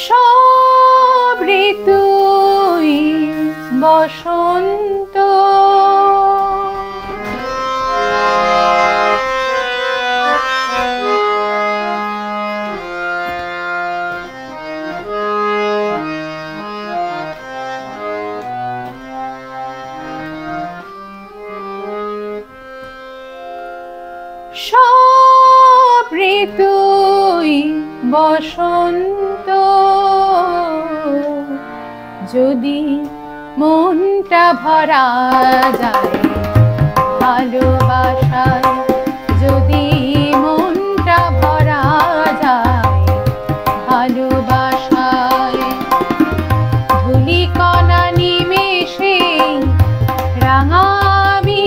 সব ঋতুই বসন্ত, সব ঋতুই বসন্ত। যদি মনটা ভরা যায় ভালোবাসায়, যদি মনটা ভরা যায় ভালোবাসায়, ধূলিকণা নিমেষে রাঙাবি,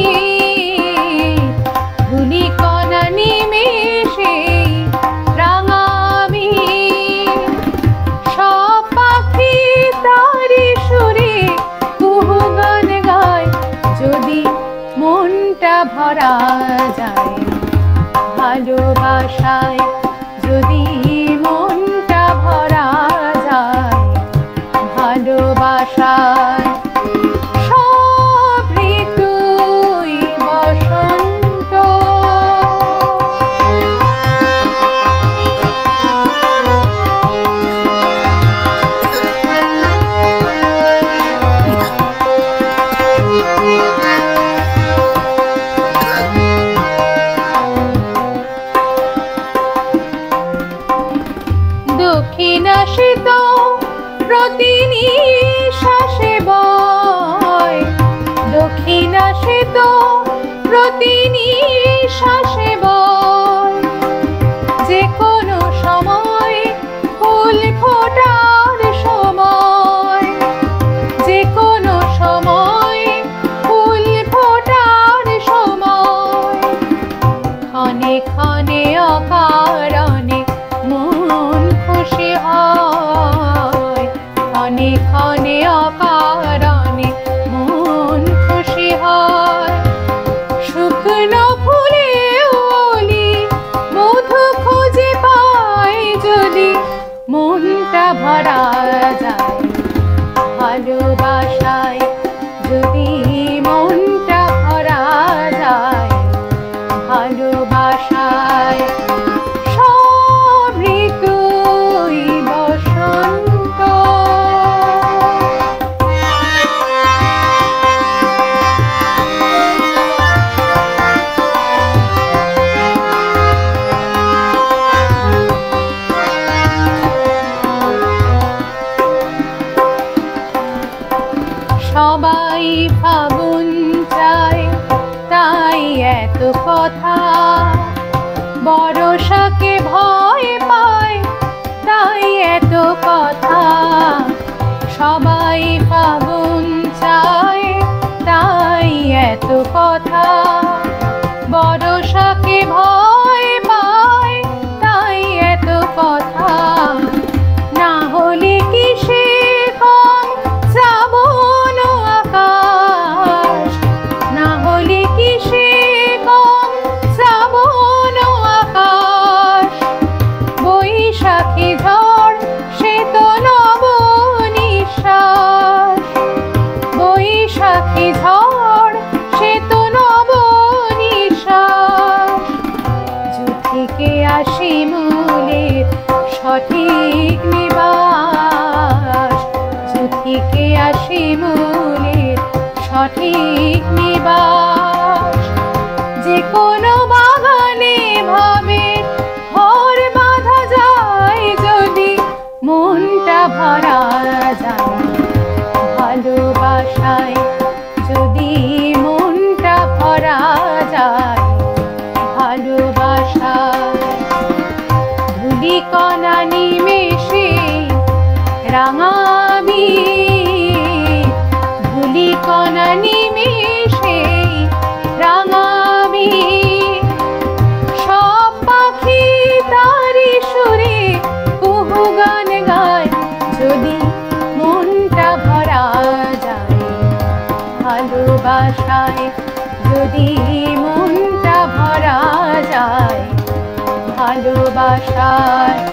ধূলিকণা নিমেষে রাঙাবি। সব পাখি তারি সুরে কুহু গান গায়, যদি মনটা ভরা যায় ভালোবাসায়, যদি মনটা ভরা যায় ভালোবাসায়। সব ঋতুই বসন্ত। দক্ষিণাসিত প্রতি নিঃশ্বাসে বয়, দক্ষিণাসিত প্রতি নিঃশ্বাসে বয়। যে কোনো সময় ফুল ফোটার সময়, যে কোনো সময় ফুল ফোটার সময়। ক্ষণে ক্ষণে অকারণে মন খুশি হয়, ক্ষণে ক্ষণে অকারণে মন খুশি হয়। শুকনো ফুলে ওলি মধু খুঁজে পায়, যদি মনটা ভরা যায় ভালোবাসায়, যদি মনটা ভরা যায় ভালোবাসায়। সব ঋতুই বসন্ত। সবাই ফাগুন চায়, তাই এত কথা। বর্ষাকে ভয় পায়, তাই এত কথা। সবাই ফাগুন চায়, তাই এত কথা। বর্ষাকে ভয় পায়, তাই এত কথা। না হলে কি সে কম শ্রাবণ আকাশ, না হলে কি সে কম শ্রাবণ আকাশ। বৈশাখী ঝড় সে তো নব নিঃশ্বাস, বৈশাখী ঝড় সে তো নব নিঃশ্বাস। যুথিকে আসি মূলের সঠিক নিবাস, যুথিকে আসি মূলের সঠিক নিবাস। যে কোনো বাগানে ভাবে ঘর বাঁধা যায়, যদি মনটা ভরা যায় ভালোবাসায়, যদি মনটা ভরা যায় ভালোবাসায়। ধূলিকণা নিমেষে রাঙাবি, ধূলিকণা নিমেষে রাঙাবি। সব পাখি তারি সুরে কুহু গান গায়, যদি মনটা ভরা যায় ভালোবাসায়, যদি মনটা ভরা যায় ভালোবাসায়।